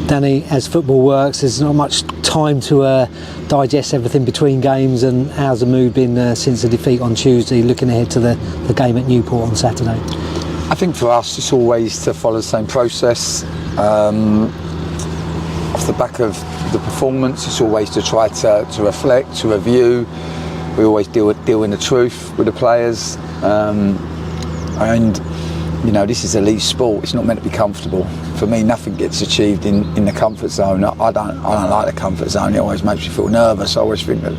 Danny, as football works, there's not much time to digest everything between games, and how's the mood been since the defeat on Tuesday, looking ahead to the game at Newport on Saturday? I think for us it's always to follow the same process. Off the back of the performance, it's always to try to reflect, to review. We always deal in the truth with the players, and you know, this is elite sport. It's not meant to be comfortable. For me, nothing gets achieved in the comfort zone. I don't like the comfort zone. It always makes me feel nervous. I always think that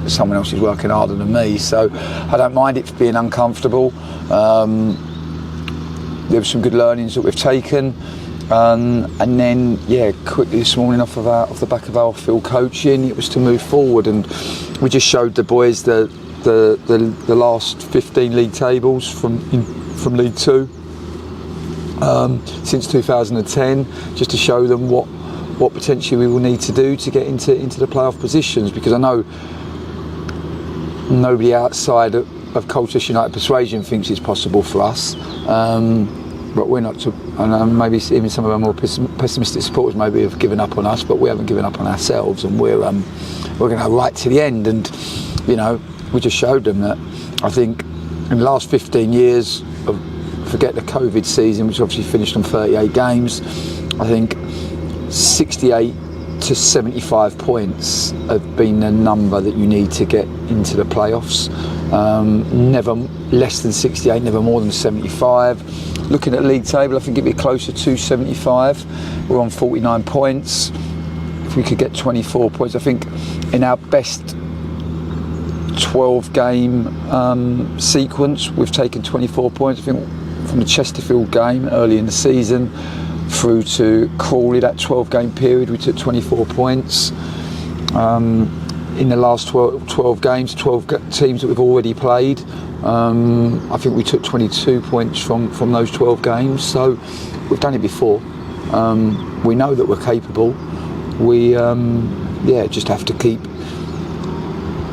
someone else is working harder than me. So I don't mind it being uncomfortable. There were some good learnings that we've taken, and then quickly this morning off the back of our field coaching, it was to move forward, and we just showed the boys the last 15 league tables from League Two. Since 2010, just to show them what potentially we will need to do to get into the playoff positions, because I know nobody outside of Colchester United persuasion thinks it's possible for us, but we're not and maybe even some of our more pessimistic supporters maybe have given up on us, but we haven't given up on ourselves, and we're going to go right to the end. And you know, we just showed them that. I think in the last 15 years of, forget the COVID season, which obviously finished on 38 games, I think 68 to 75 points have been the number that you need to get into the playoffs. Never less than 68, never more than 75. Looking at the league table, I think it'd be closer to 75. We're on 49 points. If we could get 24 points, I think in our best 12 game sequence, we've taken 24 points. I think from the Chesterfield game early in the season through to Crawley, that 12 game period, we took 24 points. In the last 12 games, 12 teams that we've already played, I think we took 22 points from those 12 games. So we've done it before. We know that we're capable. We just have to keep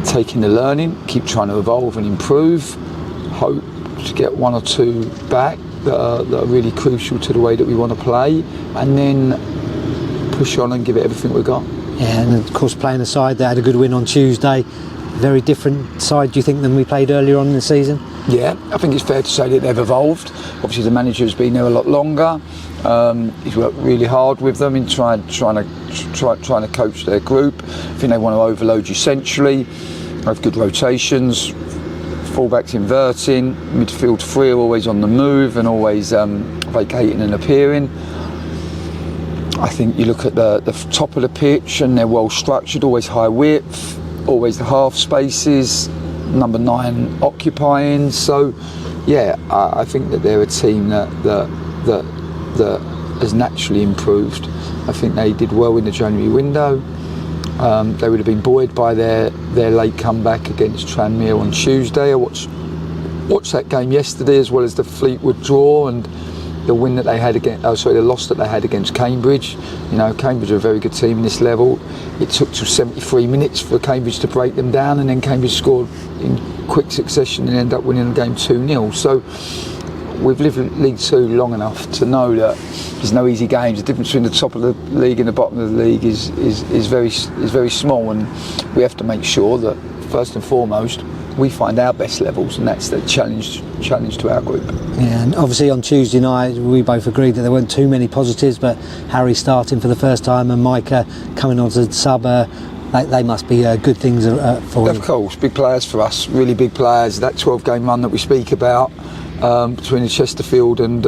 taking the learning, keep trying to evolve and improve, hope to get one or two back that are really crucial to the way that we want to play, and then push on and give it everything we've got. Yeah, and of course playing a side that had a good win on Tuesday, very different side, do you think, than we played earlier on in the season? Yeah, I think it's fair to say that they've evolved. Obviously the manager has been there a lot longer. He's worked really hard with them in trying to coach their group. I think they want to overload you centrally, have good rotations, fullbacks inverting, midfield three are always on the move and always vacating and appearing. I think you look at the top of the pitch and they're well structured, always high width, always the half spaces, number 9 occupying. So yeah, I think that they're a team that has naturally improved. I think they did well in the January window. They would have been buoyed by their late comeback against Tranmere on Tuesday. I watched that game yesterday, as well as the Fleetwood draw and the win that they had the loss that they had against Cambridge. You know, Cambridge are a very good team in this level. It took till 73 minutes for Cambridge to break them down, and then Cambridge scored in quick succession and ended up winning the game 2-0. So we've lived in League Two long enough to know that there's no easy games. The difference between the top of the league and the bottom of the league is very small, and we have to make sure that first and foremost we find our best levels, and that's the challenge to our group. Yeah, and obviously on Tuesday night we both agreed that there weren't too many positives, but Harry starting for the first time and Micah coming on as a sub, they must be good things for him. Of course, big players for us, really big players. That 12 game run that we speak about between the Chesterfield and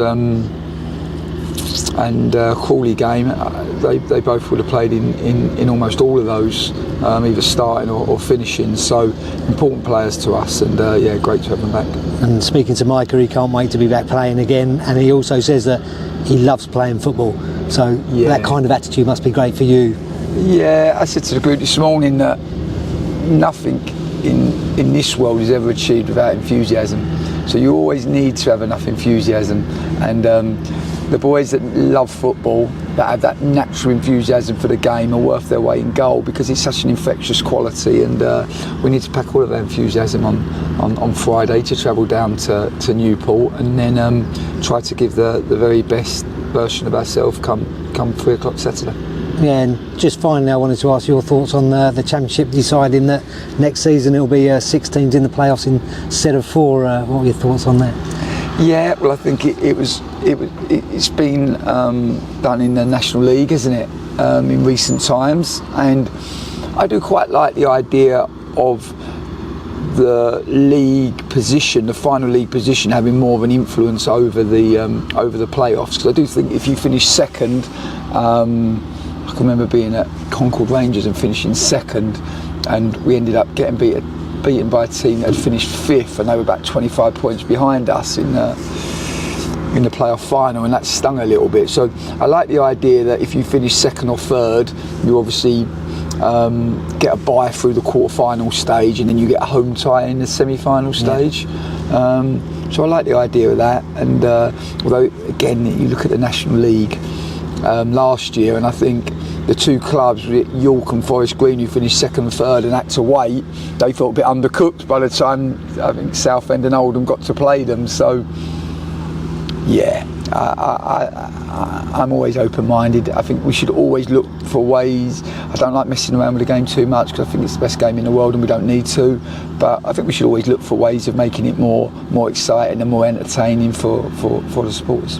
Crawley game, they both would have played in almost all of those, either starting or finishing. So important players to us, and great to have them back. And speaking to Micah, he can't wait to be back playing again, and he also says that he loves playing football. So that kind of attitude must be great for you. Yeah, I said to the group this morning that nothing in this world is ever achieved without enthusiasm. So you always need to have enough enthusiasm, and the boys that love football, that have that natural enthusiasm for the game, are worth their weight in gold, because it's such an infectious quality, and we need to pack all of that enthusiasm on Friday to travel down to Newport, and then try to give the very best version of ourselves come 3 o'clock Saturday. Yeah, and just finally, I wanted to ask your thoughts on the Championship deciding that next season it'll be 6 teams in the playoffs instead of 4. What were your thoughts on that? Yeah, well, I think it's been done in the National League, isn't it, in recent times, and I do quite like the idea of the league position, the final league position, having more of an influence over the playoffs. Because I do think if you finish second, I can remember being at Concord Rangers and finishing second, and we ended up getting beaten by a team that had finished 5th, and they were about 25 points behind us in the playoff final, and that stung a little bit. So I like the idea that if you finish second or third, you obviously get a bye through the quarter-final stage, and then you get a home tie in the semi-final stage. So I like the idea of that. And although again, you look at the National League last year, and I think the 2 clubs, York and Forest Green, who finished second and third and had to wait, they thought a bit undercooked by the time I think Southend and Oldham got to play them. So yeah, I'm always open-minded. I think we should always look for ways. I don't like messing around with the game too much, because I think it's the best game in the world and we don't need to. But I think we should always look for ways of making it more exciting and more entertaining for the supporters.